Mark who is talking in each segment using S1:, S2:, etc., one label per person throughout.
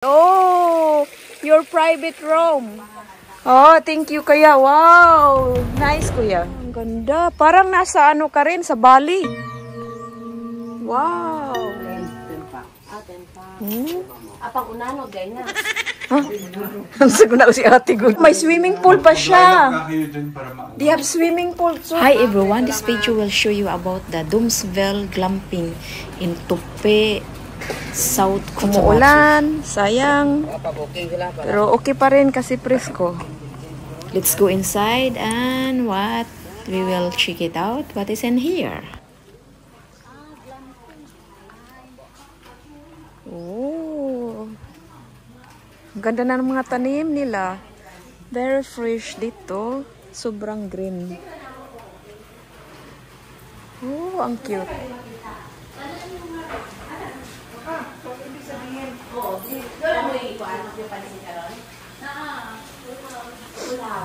S1: Oh, your private room. Oh, thank you kuya. Wow, nice kuya. Ang ganda. Parang nasa ano ka rin, sa Bali. Wow.
S2: Apang unano, gay na.
S1: Ang saguna si Ate Good. May swimming pool pa siya. They have swimming pool too.
S3: Hi everyone, this video will show you about the Doomsville Glamping in Tupi, South Cotabato.
S1: Umuulan, sayang. Pero okay pa rin kasi presko.
S3: Let's go inside and we will check it out. What is in here?
S1: Oh. Ang ganda na ng mga tanim nila. Very fresh dito. Sobrang green. Oh, ang cute.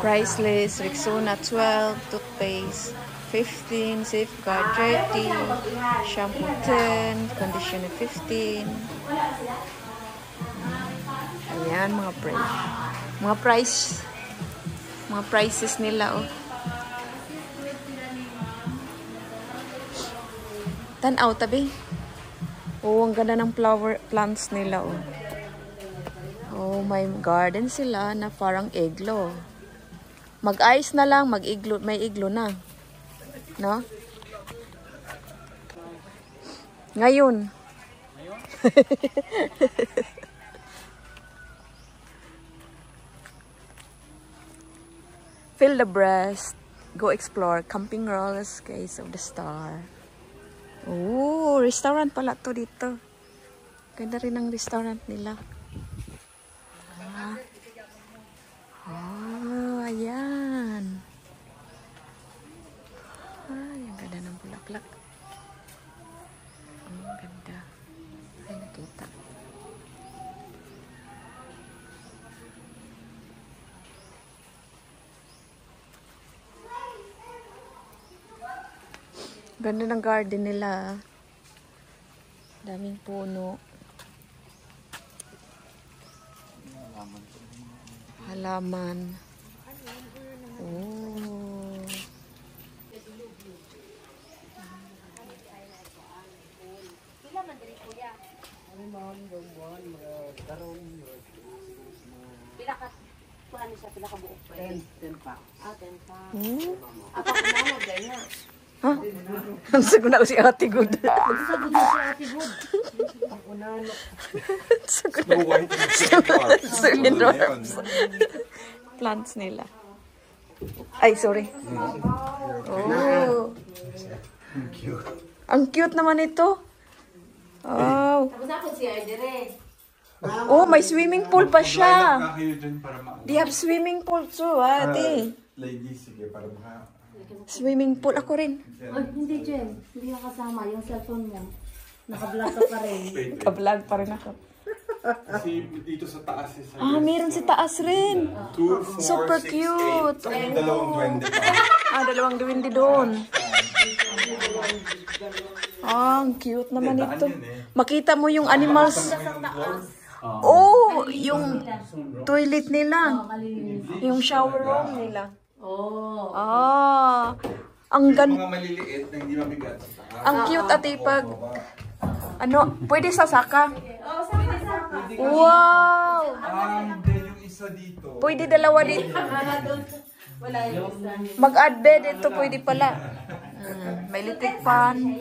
S1: Price list, Rexona 12, toothpaste 15, Safeguard 30, shampoo 10, conditioner 15. Ayan, mga price. Mga prices nila, oh. Tanaw, tabi. Oh, ang ganda ng flower plants nila, oh. Oh, may garden sila na parang iglo. Mag-ice na lang, mag-iglo, may iglo na. No? Ngayon. Feel the breast. Go explore. Camping Rolls, Case of the Star. Oh, restaurant pala to dito. Ganda rin ang restaurant nila. Oh, ayan. Ay, ang ganda ng bulaklak. Oh, ang ganda. Ay, nakita. Ganda ng garden nila. Daming puno. Halaman. Oh.
S2: Pinaka buok pa. 10 pa. 10 pa.
S1: Apang
S2: unano, gay na.
S1: Ha? Ang saguna si Ate Good.
S2: Magsasagod na si Ate Good. Ang unano.
S4: Snow White and the
S1: Plants nila. Ay, sorry. Oh. Ang cute naman ito. Wow.
S2: Tapos ako si Aydere.
S1: Oh, may swimming pool pa siya. They have swimming pool too, ate.
S4: Ladies, sige, para maka...
S1: Swimming pool ako rin.
S2: Ay, hindi, Jen. Hindi ka kasama. Yung cellphone mo. Naka-vlog ka pa rin.
S1: Ka-vlog pa rin ako.
S4: Kasi dito sa taas is...
S1: Ah, meron si taas rin.
S4: 2, 4,
S1: Super
S4: 6,
S1: cute.
S4: 8. Ay, dalawang duwende pa.
S1: Ah, dalawang duwende doon. Ah, ang cute naman ito. Makita mo yung animals. Oh, yung toilet nila. Yung shower room nila.
S2: Oh.
S1: Ah, ang ganda.
S4: Mga maliliit na hindi mabigat sa taas.
S1: Ang cute ate pag ano, pwede sa saka. Wow!
S4: Hindi, yung isa dito.
S1: Pwede dalawa dito.
S2: Wala yung isa.
S1: Mag-add bed ito pwede pala. May electric fan.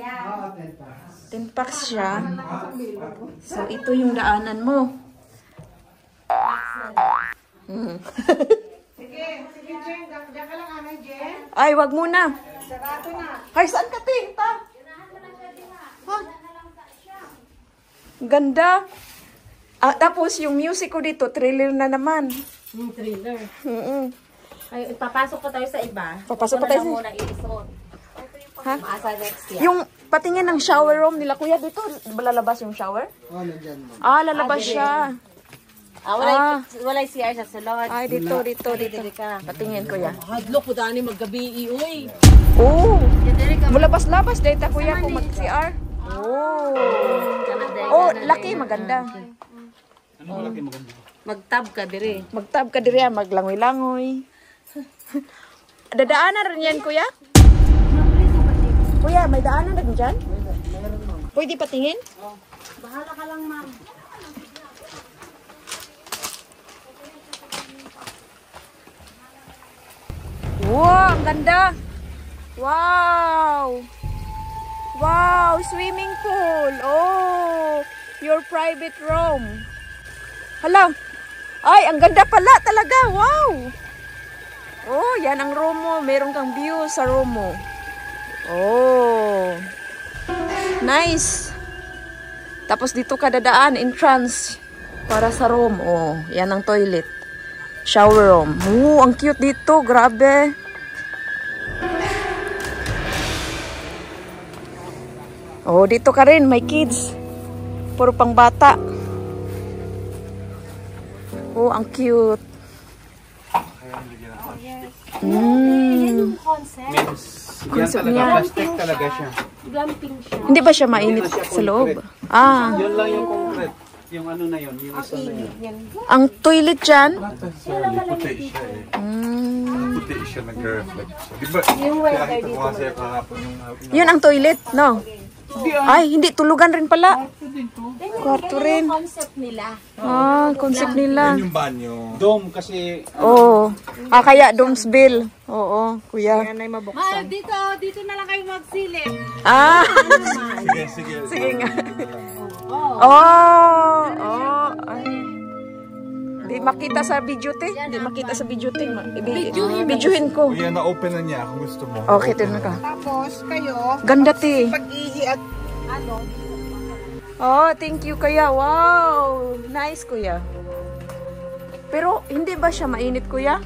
S1: 10 packs siya. So ito yung daanan mo.
S5: Sige, Jen. Diyan ka lang, anay, Jen.
S1: Ay, wag muna.
S5: Sarado na.
S1: Ay, saan ka tinta? Ha? Ganda. Ah, tapos yung music ko dito, thriller na naman.
S2: Yung thriller.
S1: Ay,
S2: Papasok pa tayo sa iba.
S1: Papasok pa tayo sa-
S2: muna i-isuot.
S1: ha?
S2: Maasa next year.
S1: Yung patingin ng shower room nila, kuya, dito, lalabas yung shower? Ah, lalabas siya.
S2: Wala CR sa salon.
S1: Ay, dito.
S2: ka.
S1: Patingin, kuya.
S2: Hadlok po dani maggabi uy.
S1: Oh! Mulabas-labas, data, kuya, kung mag-CR. Oh! Oh, laki, maganda.
S2: Mag-tab ka dire.
S1: Magtab ka diri, maglangoy-langoy. Dadaanan rin yan, kuya? Kuya, may daanan rin dyan? Pwede patingin?
S2: Bahala ka lang, ma'am.
S1: Wow, ang ganda! Wow! Wow, swimming pool! Oh, your private room. Hala! Ay, ang ganda pala talaga! Wow! Oh, yan ang room mo. Meron kang view sa room mo. Oh. Nice! Tapos dito ka dadaan, entrance para sa room. Oh, yan ang toilet. Shower room. Oh, ang cute dito. Grabe. Oh, dito ka rin. May kids. Puro pang bata. Oh, ang cute.
S2: Yung concept.
S1: Concept niya.
S6: Plastic talaga siya.
S2: Glamping siya.
S1: Hindi ba siya mainit sa loob? Ah.
S6: Yun lang yung concrete. Yung ano na yun, yung isa na yun.
S1: Ang toilet dyan?
S4: Puti siya eh. Puti siya, nag-reflect siya. Di ba? Nakita ko nga sa'yo kahapon yung...
S1: Yun ang toilet, no? Ay, hindi. Tulugan rin pala. Kwarto rin.
S2: Concept nila.
S1: Ah, concept nila.
S4: Yung banyo.
S6: Dome kasi
S1: Oo. Ah, kaya Domsville. Oo, kuya.
S2: Ma, dito na lang kayo magsilip.
S1: Ah,
S4: Sige.
S1: sige nga. Oh, oh. Ay. Di makita sa video, te. Di makita sa video, te. Videohin ko.
S4: Kuya, na-open na niya kung gusto mo.
S1: Okay, tinan ka.
S5: Tapos kayo,
S1: Ganda, te.
S5: pag-ihi at
S1: Oh, thank you, kuya. Wow. Nice, kuya. Pero, hindi ba siya mainit, kuya?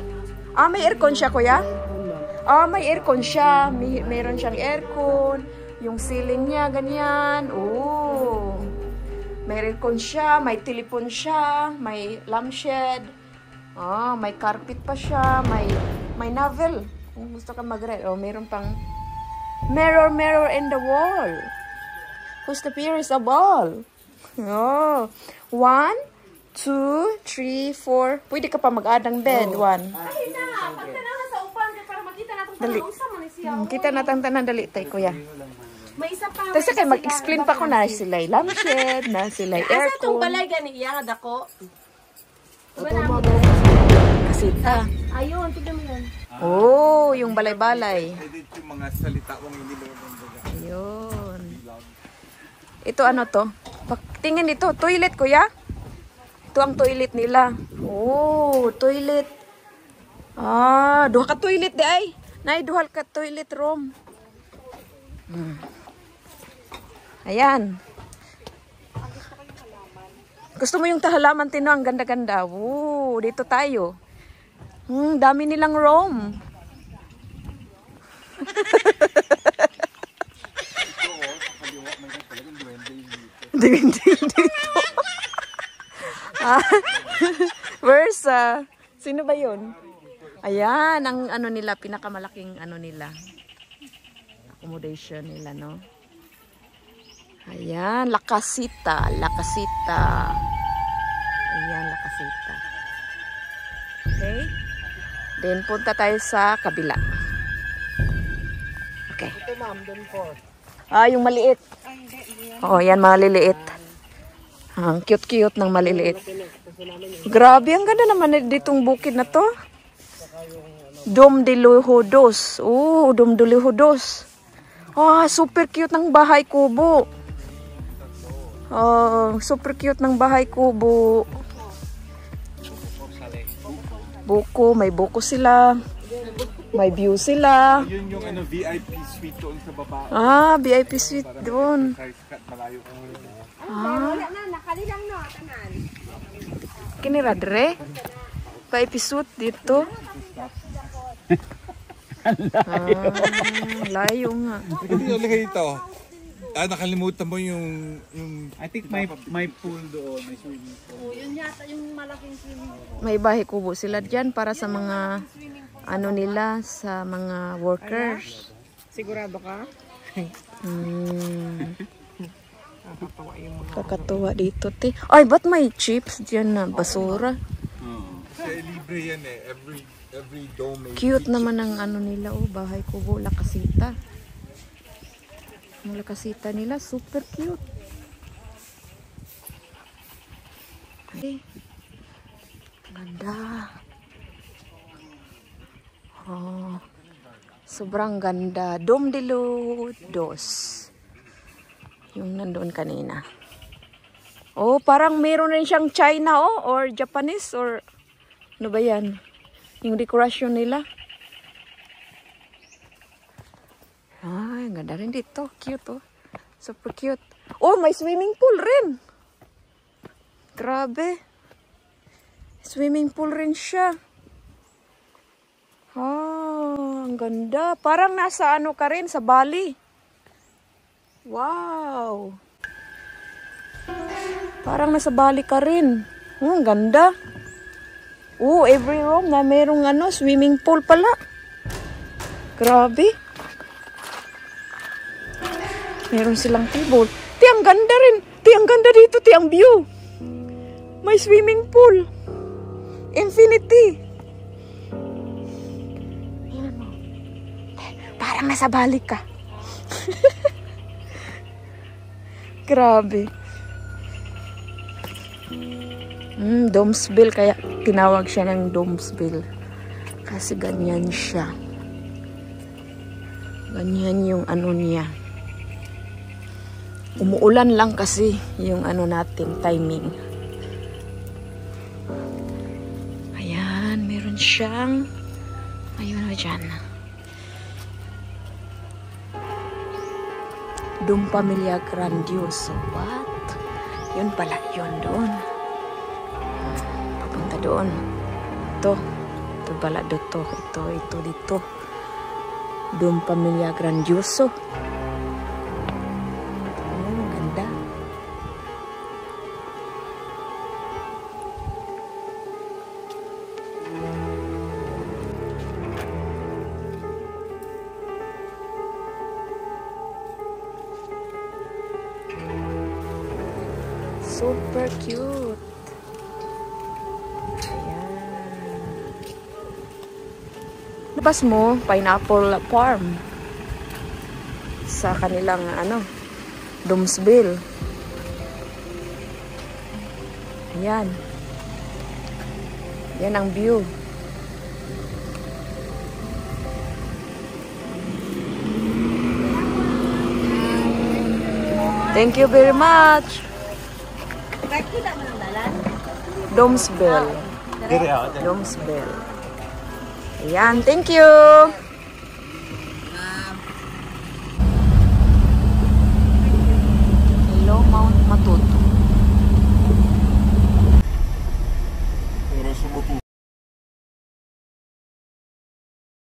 S1: Ah, may aircon siya, kuya? Ah, may aircon siya. Meron siyang aircon. Yung ceiling niya, ganyan. Oh. May aircon siya, may telephone siya, may lampshade. Ah, may carpet pa siya, may novel. Kung gusto ka mag-read. Oh, meron pang mirror in the wall. Who's the fairest of all? Oh. 1, 2, 3, 4. Pwede ka pa mag-adang bed. 1. Dali. Kita natang tanan dali tay kuya.
S2: May isa pa.
S1: Tapos kay mag-explain pa ko na sila lampshade, na sila
S2: Asa itong
S1: aircon.
S2: balay gani iya dako?
S1: Kasita.
S2: Ayun, tignan mo yun.
S1: Oh, yung balay-balay.
S4: Edit yung mga salita mong hindi mo
S1: Ayun. Ito ano to? Tingin dito, toilet kuya. Ito ang toilet nila. Oh, toilet. Ah, duha ka toilet di ay. Nay, duha ka toilet room. Ayan. Gusto mo yung halaman, Tino? Ang ganda-ganda. Woo, dito tayo. Dami nilang room. Duwende dito. Where's, sino ba yun? Ayan, ang ano nila, pinakamalaking ano nila. Accommodation nila, no? Ayan, La Casita. La Casita. Ayan, La Casita. Okay? Then, punta tayo sa kabila. Okay.
S5: ito ma'am, doon po.
S1: Ah, yung maliit. Oo, yan, maliliit. Ang cute-cute ng maliliit. Grabe, ang ganda naman ditong bukid na to. Dom de Luhudos. Oh, Dom de Luhudos. Ah, super cute ng bahay kubo. Oh, super cute ng bahay kubo. Buko, may buko sila. May view sila.
S4: Yun yung ano, VIP suite doon sa baba.
S1: Ah, VIP suite doon.
S4: Size cut, malayo ko.
S5: Wala na, nakalilang no, tanan.
S1: Kinira dre? VIP suite dito. Layo nga.
S4: Hindi ulit dito. Nakalimutan mo yung
S6: I think may pool doon, may swimming pool.
S2: Yun yata yung malaking swimming.
S1: May bahay kubo sila dyan para sa mga ano nila, sa mga workers.
S5: Sigurado ka?
S1: Kakatuwa dito, te. Ay, ba't may chips dyan na basura?
S4: Kasi libre yan eh. Every dome may
S1: Cute naman ang ano nila, oh. Bahay kubo, lakasita. Ang lakasita nila, super cute. Ay, ganda. Oh, sobrang ganda. Dome de Lodos. Yung nandoon kanina. Oh, parang meron rin siyang China, oh, or Japanese, or ano ba yan? Yung dekorasyon nila. Ay, ganda rin dito. Cute, oh. Super cute. Oh, may swimming pool rin. Grabe. Swimming pool rin siya. Ah, ang ganda. Parang nasa ano ka rin, sa Bali. Wow. Parang nasa Bali ka rin. Ang ganda. Oh, every room na merong ano, swimming pool pala. Grabe. Meron silang table. Ti, ang ganda rin. Ti, ang ganda dito. Ti, ang view. May swimming pool. Infinity. Ayan mo. Parang nasa Bali ka. Grabe. Domesville, kaya tinawag siya ng Domesville. Kasi ganyan siya. Ganyan yung ano niya. Umuulan lang kasi yung ano natin, timing. Ayan, meron siyang, ayun na dyan. Dom Pamilya Grandioso. What? Yun pala, yun doon. Papunta doon. Ito. Ito pala dito. Ito dito. Dom Pamilya Grandioso. Oh, ganda. Super cute. Ayan. Labas mo, pineapple farm. Sa kanilang ano, Domesville. Ayan. Yan ang view. Thank you very much. Domesville. Domesville. Ayan, thank you.